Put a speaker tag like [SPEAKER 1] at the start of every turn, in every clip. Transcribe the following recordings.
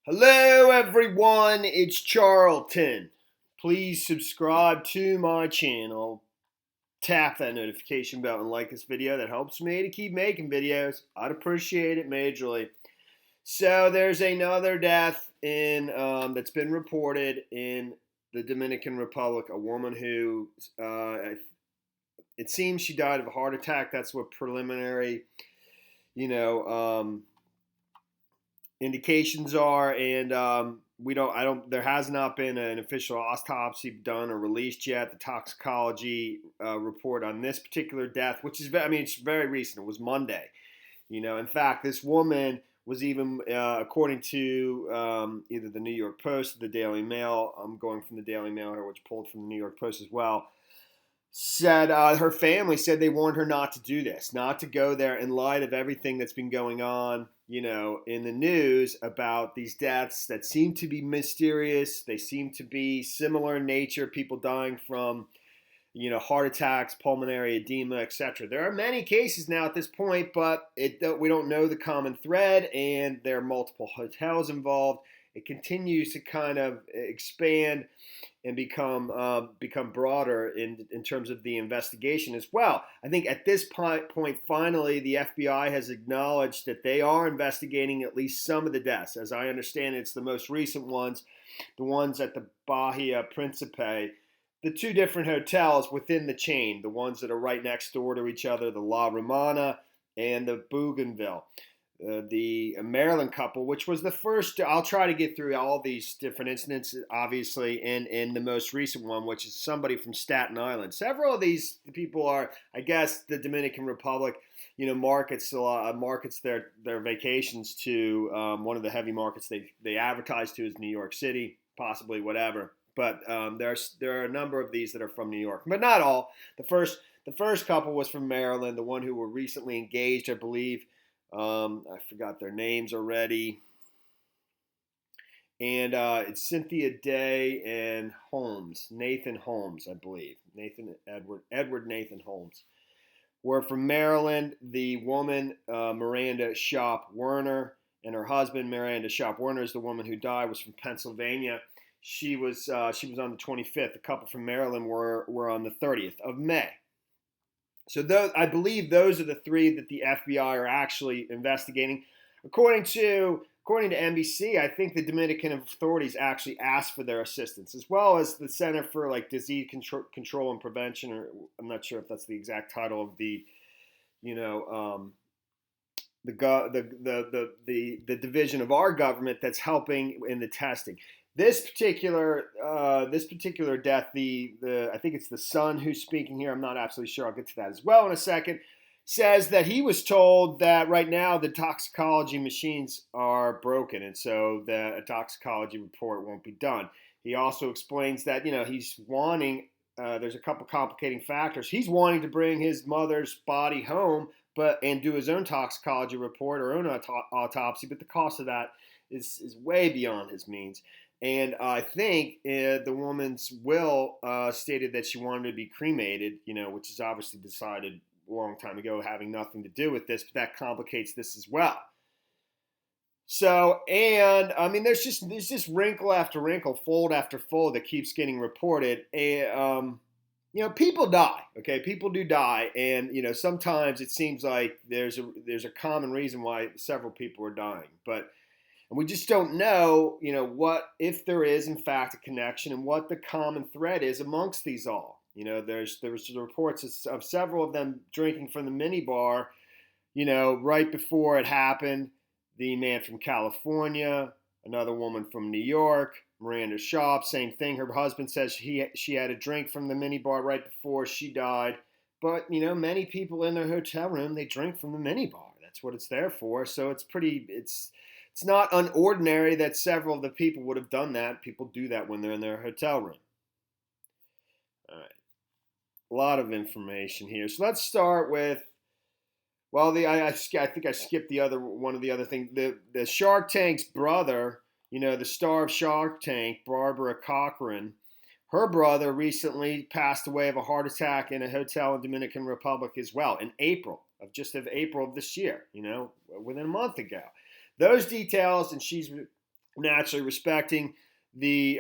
[SPEAKER 1] Hello, everyone. It's Charlton. Please subscribe to my channel. Tap that notification bell and like this video. That helps me to keep making videos. I'd appreciate it majorly. So there's another death in that's been reported in the Dominican Republic. A woman who it seems she died of a heart attack. That's what preliminary, you know, indications are, and there has not been an official autopsy done or released yet. The toxicology report on this particular death, which is, it's very recent. It was Monday. In fact, this woman was even, according to either the New York Post or the Daily Mail, I'm going from the Daily Mail here, which pulled from the New York Post as well, said her family said they warned her not to do this, not to go there in light of everything that's been going on, in the news about these deaths that seem to be mysterious. They seem to be similar in nature, people dying from, heart attacks, pulmonary edema, etc. There are many cases now at this point, but we don't know the common thread, and there are multiple hotels involved. It continues to kind of expand and become broader in terms of the investigation as well. I think at this point, finally, the FBI has acknowledged that they are investigating at least some of the deaths. As I understand it, it's the most recent ones, the ones at the Bahia Principe, the two different hotels within the chain, the ones that are right next door to each other, the La Romana and the Bougainville. The Maryland couple, which was the first. I'll try to get through all these different incidents, obviously, in the most recent one, which is somebody from Staten Island. Several of these people are, I guess, the Dominican Republic, markets their vacations to. One of the heavy markets they advertise to is New York City, possibly whatever. But there are a number of these that are from New York, but not all. The first couple was from Maryland. The one who were recently engaged, I believe. I forgot their names already. And it's Cynthia Day and Nathan Holmes, I believe. Edward Nathan Holmes. Were from Maryland. The woman, Miranda Shop Werner, and her husband, Miranda Shop Werner, is the woman who died, was from Pennsylvania. She was on the 25th. The couple from Maryland were on the 30th of May. So I believe those are the three that the FBI are actually investigating. According to NBC, I think the Dominican authorities actually asked for their assistance, as well as the Center for Disease Control and Prevention, or I'm not sure if that's the exact title of the, the division of our government that's helping in the testing. This particular death, I think it's the son who's speaking here. I'm not absolutely sure. I'll get to that as well in a second. Says that he was told that right now the toxicology machines are broken, and so a toxicology report won't be done. He also explains that he's wanting. There's a couple complicating factors. He's wanting to bring his mother's body home, and do his own toxicology report or own autopsy, but the cost of that is way beyond his means. And I think the woman's will stated that she wanted to be cremated, which is obviously decided a long time ago, having nothing to do with this, but that complicates this as well. So, and I mean, there's just wrinkle after wrinkle, fold after fold that keeps getting reported. And, people die, okay? People do die, and sometimes it seems like there's a common reason why several people are dying, and we just don't know, what, if there is in fact a connection, and what the common thread is amongst these all. There was reports of several of them drinking from the minibar, right before it happened. The man from California, another woman from New York, Miranda Shop, same thing. Her husband says she had a drink from the minibar right before she died. But, many people in their hotel room, they drink from the minibar. That's what it's there for. So it's not unordinary that several of the people would have done that. People do that when they're in their hotel room. All right. A lot of information here. So let's start with, I think I skipped one of the other things. The Shark Tank's brother, the star of Shark Tank, Barbara Corcoran, her brother recently passed away of a heart attack in a hotel in Dominican Republic as well, in April of this year, within a month ago. Those details, and she's naturally respecting the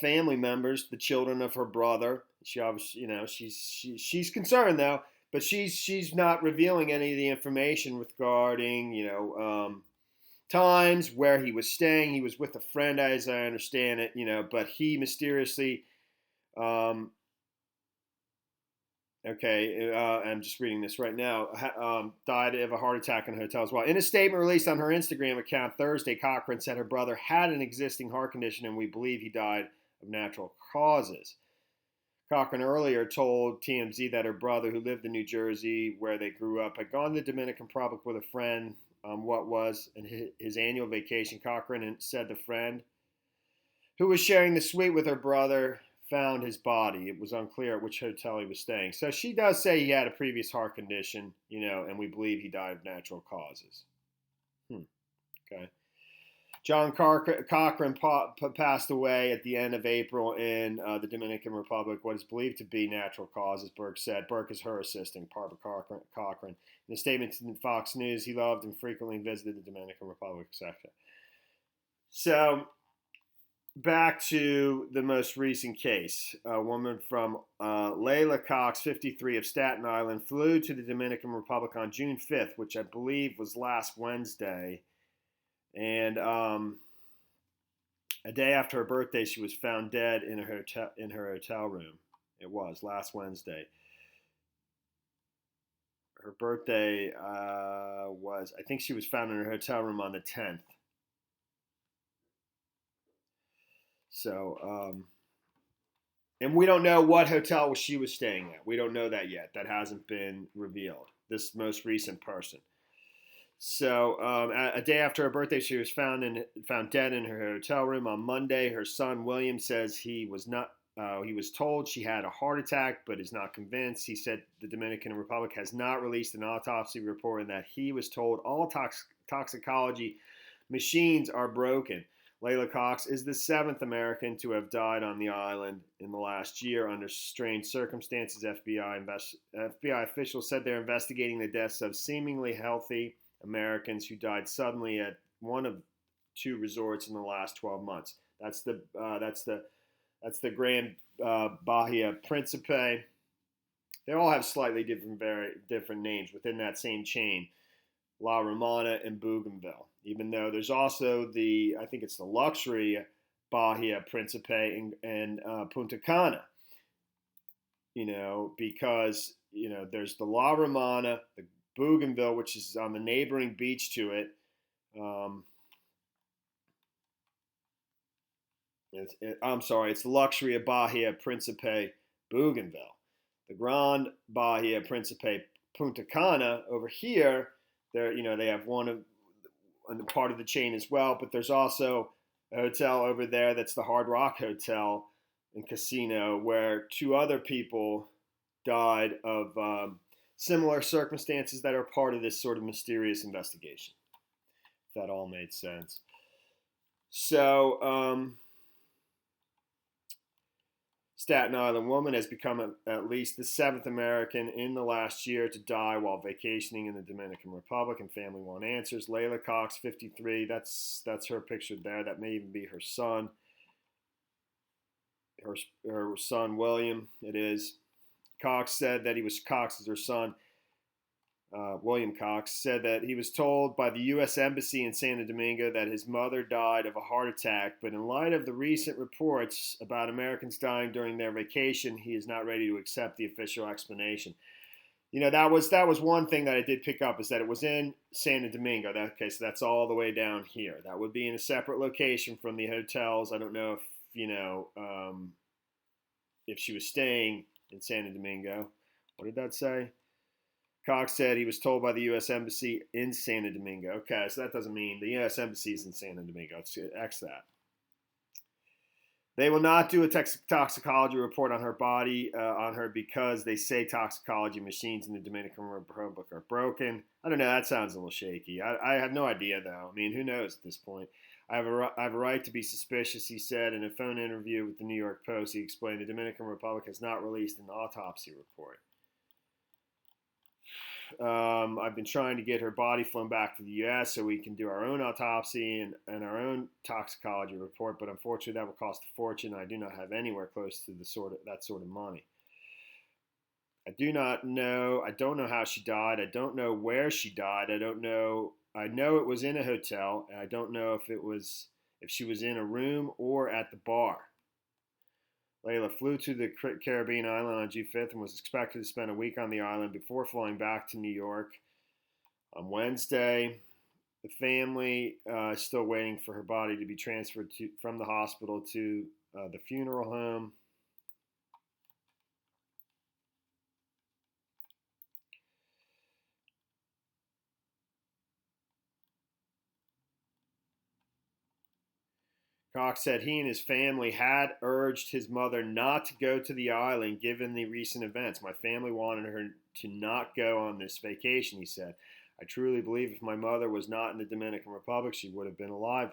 [SPEAKER 1] family members, the children of her brother. She obviously, she's concerned though, but she's not revealing any of the information regarding, times where he was staying. He was with a friend, as I understand it, but he mysteriously, um, okay, I'm just reading this right now, died of a heart attack in a hotel as well. In a statement released on her Instagram account Thursday, Corcoran said her brother had an existing heart condition and we believe he died of natural causes. Corcoran earlier told TMZ that her brother, who lived in New Jersey, where they grew up, had gone to the Dominican Republic with a friend on what was his annual vacation. Corcoran said the friend, who was sharing the suite with her brother, found his body. It was unclear at which hotel he was staying. So she does say he had a previous heart condition, and we believe he died of natural causes. Okay. John Corcoran passed away at the end of April in the Dominican Republic. What is believed to be natural causes, Burke said. Burke is her assistant, Barbara Corcoran. In a statement to Fox News, he loved and frequently visited the Dominican Republic, etc. So, back to the most recent case. A woman from Layla Cox, 53, of Staten Island, flew to the Dominican Republic on June 5th, which I believe was last Wednesday. And a day after her birthday, she was found dead in her hotel room. It was last Wednesday. Her birthday was, I think she was found in her hotel room on the 10th. So, and we don't know what hotel she was staying at. We don't know that yet. That hasn't been revealed. This most recent person. So, a day after her birthday, she was found dead in her hotel room on Monday. Her son William says he was not. He was told she had a heart attack, but is not convinced. He said the Dominican Republic has not released an autopsy report, and that he was told all toxicology machines are broken. Layla Cox is the 7th American to have died on the island in the last year under strange circumstances. FBI officials said they're investigating the deaths of seemingly healthy Americans who died suddenly at one of 2 resorts in the last 12 months. That's the Grand Bahia Principe. They all have slightly different names within that same chain. La Romana and Bougainville. Even though there's also I think it's the luxury Bahia Principe and Punta Cana. Because there's the La Romana, the Bougainville, which is on the neighboring beach to it. It's the luxury of Bahia Principe Bougainville. The Grand Bahia Principe Punta Cana over here, they have one part of the chain as well, but there's also a hotel over there that's the Hard Rock Hotel and Casino, where 2 other people died of similar circumstances that are part of this sort of mysterious investigation. If that all made sense. So, Staten Island woman has become at least the 7th American in the last year to die while vacationing in the Dominican Republic, and family want answers. Layla Cox, 53, that's her picture there. That may even be her son. Her son, William, it is. Cox said that Cox is her son. William Cox said that he was told by the U.S. Embassy in Santo Domingo that his mother died of a heart attack, but in light of the recent reports about Americans dying during their vacation, he is not ready to accept the official explanation. That was one thing that I did pick up, is that it was in Santo Domingo. Okay, so that's all the way down here. That would be in a separate location from the hotels. I don't know if she was staying in Santo Domingo. What did that say? Cox said he was told by the U.S. Embassy in Santo Domingo. Okay, so that doesn't mean the U.S. Embassy is in Santo Domingo. Let's X that. They will not do a toxicology report on her body, because they say toxicology machines in the Dominican Republic are broken. I don't know. That sounds a little shaky. I have no idea, though. I mean, who knows at this point? I have a right to be suspicious, he said in a phone interview with the New York Post. He explained the Dominican Republic has not released an autopsy report. I've been trying to get her body flown back to the U.S. so we can do our own autopsy and our own toxicology report, but unfortunately that will cost a fortune. I do not have anywhere close to that sort of money. I do not know. I don't know how she died. I don't know where she died. I don't know. I know it was in a hotel, and I don't know if she was in a room or at the bar. Layla flew to the Caribbean island on June 5th and was expected to spend a week on the island before flying back to New York on Wednesday. The family is still waiting for her body to be transferred from the hospital to the funeral home. Cox said he and his family had urged his mother not to go to the island given the recent events. My family wanted her to not go on this vacation, he said. I truly believe if my mother was not in the Dominican Republic, she would have been alive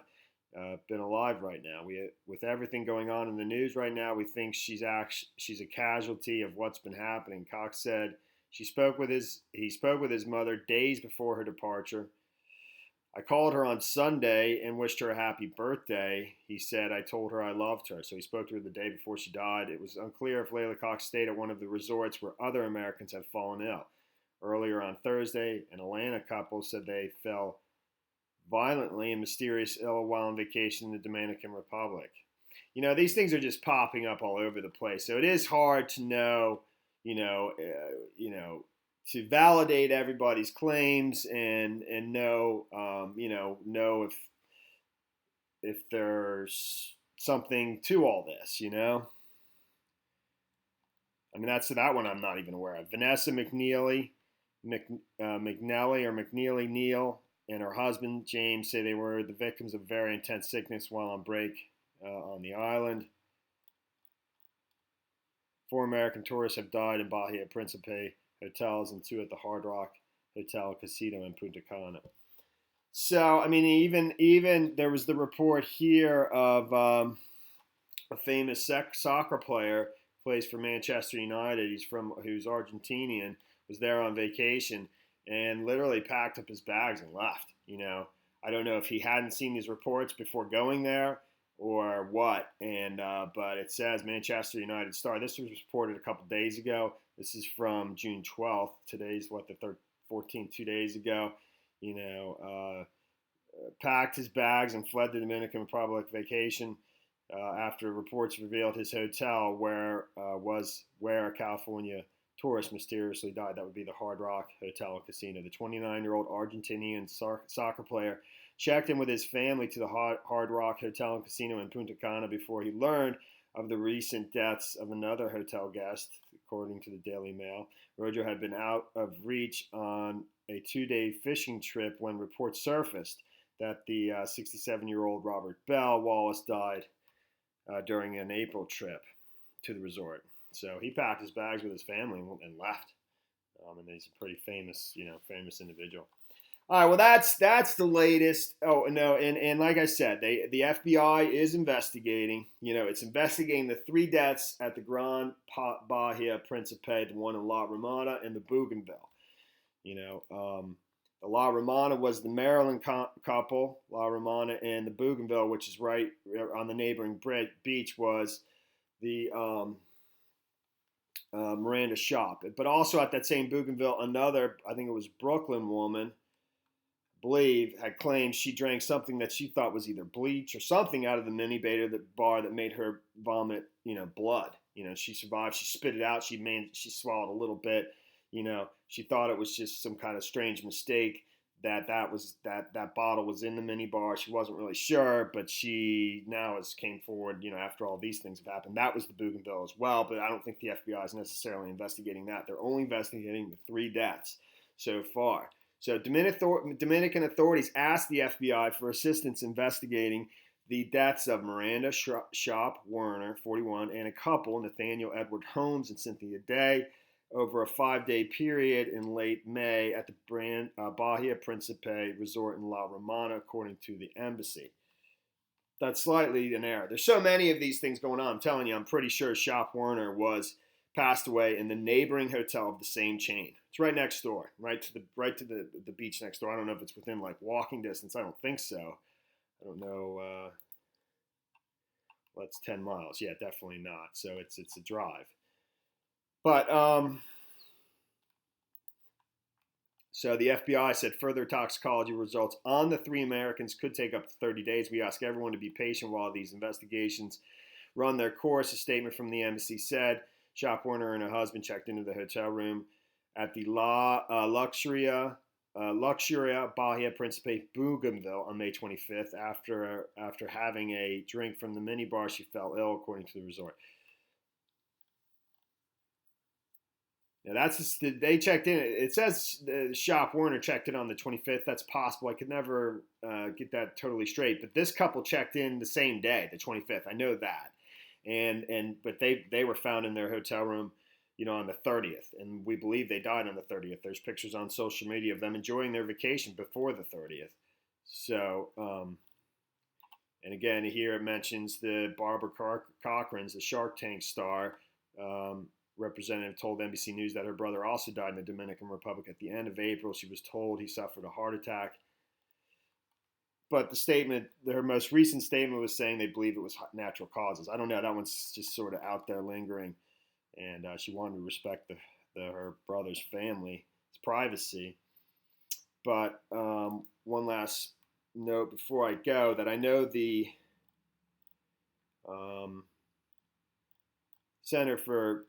[SPEAKER 1] right now. With everything going on in the news right now, we think she's a casualty of what's been happening. Cox said he spoke with his mother days before her departure. I called her on Sunday and wished her a happy birthday. He said, I told her I loved her. So he spoke to her the day before she died. It was unclear if Layla Cox stayed at one of the resorts where other Americans had fallen ill. Earlier on Thursday, an Atlanta couple said they fell violently and mysteriously ill while on vacation in the Dominican Republic. You know, these things are just popping up all over the place. So it is hard to know, to validate everybody's claims and know know if there's something to all this. I mean, that's that one I'm not even aware of. Vanessa McNeely Neal and her husband James say they were the victims of very intense sickness while on break on the island. 4 American tourists have died in Bahia Principe hotels and 2 at the Hard Rock Hotel Casino in Punta Cana. So, I mean, even there was the report here of a famous soccer player, plays for Manchester United. Who's Argentinian, was there on vacation and literally packed up his bags and left. I don't know if he hadn't seen these reports before going there or what. But it says Manchester United star. This was reported a couple days ago. This is from June 12th. Today's the 14th, 2 days ago. Packed his bags and fled the Dominican Republic vacation after reports revealed his hotel was where a California tourist mysteriously died. That would be the Hard Rock Hotel and Casino. The 29-year-old Argentinian soccer player checked in with his family to the Hard Rock Hotel and Casino in Punta Cana before he learned of the recent deaths of another hotel guest, according to the Daily Mail. Rojo had been out of reach on a 2-day fishing trip when reports surfaced that the 67-year-old Robert Bell Wallace died during an April trip to the resort. So he packed his bags with his family and left. And he's a pretty famous individual. All right, well, that's the latest. Oh, no, and like I said, the FBI is investigating. It's investigating the 3 deaths at the Grand Bahia Principe, the one in La Romana, and the Bougainville. The La Romana was the Maryland couple. La Romana, and the Bougainville, which is right on the neighboring beach, was the Miranda shop. But also at that same Bougainville, another, I think it was Brooklyn woman, believe, had claimed she drank something that she thought was either bleach or something out of the mini bar that made her vomit, blood. She survived. She spit it out. She swallowed a little bit. She thought it was just some kind of strange mistake that bottle was in the mini bar. She wasn't really sure, but she now came forward, after all these things have happened. That was the Bougainville as well, but I don't think the FBI is necessarily investigating that. They're only investigating the 3 deaths so far. So Dominican authorities asked the FBI for assistance investigating the deaths of Miranda Shop Werner, 41, and a couple, Nathaniel Edward Holmes and Cynthia Day, over a 5-day period in late May at the Bahia Principe Resort in La Romana, according to the embassy. That's slightly an error. There's so many of these things going on. I'm telling you, I'm pretty sure Shop Werner passed away in the neighboring hotel of the same chain. It's right next door, right to the beach next door. I don't know if it's within like walking distance. I don't think so. I don't know. Well, it's 10 miles. Yeah, definitely not. So it's a drive. But so the FBI said further toxicology results on the 3 Americans could take up to 30 days. We ask everyone to be patient while these investigations run their course. A statement from the embassy said Shop Warner and her husband checked into the hotel room at the Luxuria Bahia Principe Bougainville on May 25th. After having a drink from the minibar, she fell ill, according to the resort. Now they checked in. It says Shop Warner checked in on the 25th. That's possible. I could never get that totally straight. But this couple checked in the same day, the 25th. I know that. But they were found in their hotel room, on the 30th, and we believe they died on the 30th. There's pictures on social media of them enjoying their vacation before the 30th. So, and again, here it mentions the Barbara Corcoran's, the Shark Tank star. Representative told NBC News that her brother also died in the Dominican Republic at the end of April. She was told he suffered a heart attack. But her most recent statement was saying they believe it was natural causes. I don't know. That one's just sort of out there lingering. And she wanted to respect her brother's family's privacy. But one last note before I go, that I know the Center for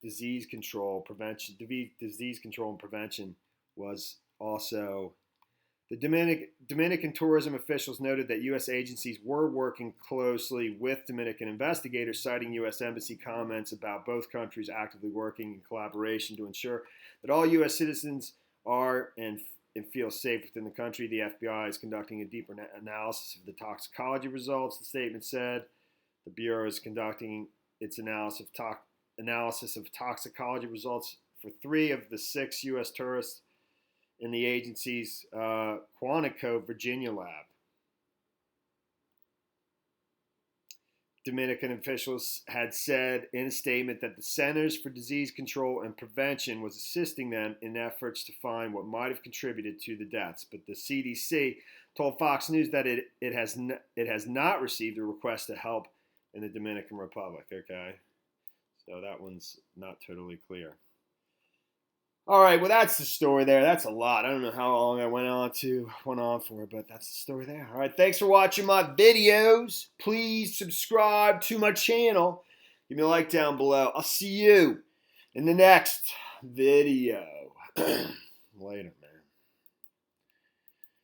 [SPEAKER 1] Disease Control and Prevention was also. The Dominican tourism officials noted that U.S. agencies were working closely with Dominican investigators, citing U.S. Embassy comments about both countries actively working in collaboration to ensure that all U.S. citizens are and feel safe within the country. The FBI is conducting a deeper analysis of the toxicology results, the statement said. The Bureau is conducting its analysis of toxicology results for 3 of the 6 U.S. tourists in the agency's Quantico, Virginia lab. Dominican officials had said in a statement that the Centers for Disease Control and Prevention was assisting them in efforts to find what might have contributed to the deaths. But the CDC told Fox News that it has not received a request to help in the Dominican Republic. Okay, so that one's not totally clear. All right, well, that's the story there. That's a lot. I don't know how long I went on for, but that's the story there. All right, thanks for watching my videos. Please subscribe to my channel. Give me a like down below. I'll see you in the next video. Later, man.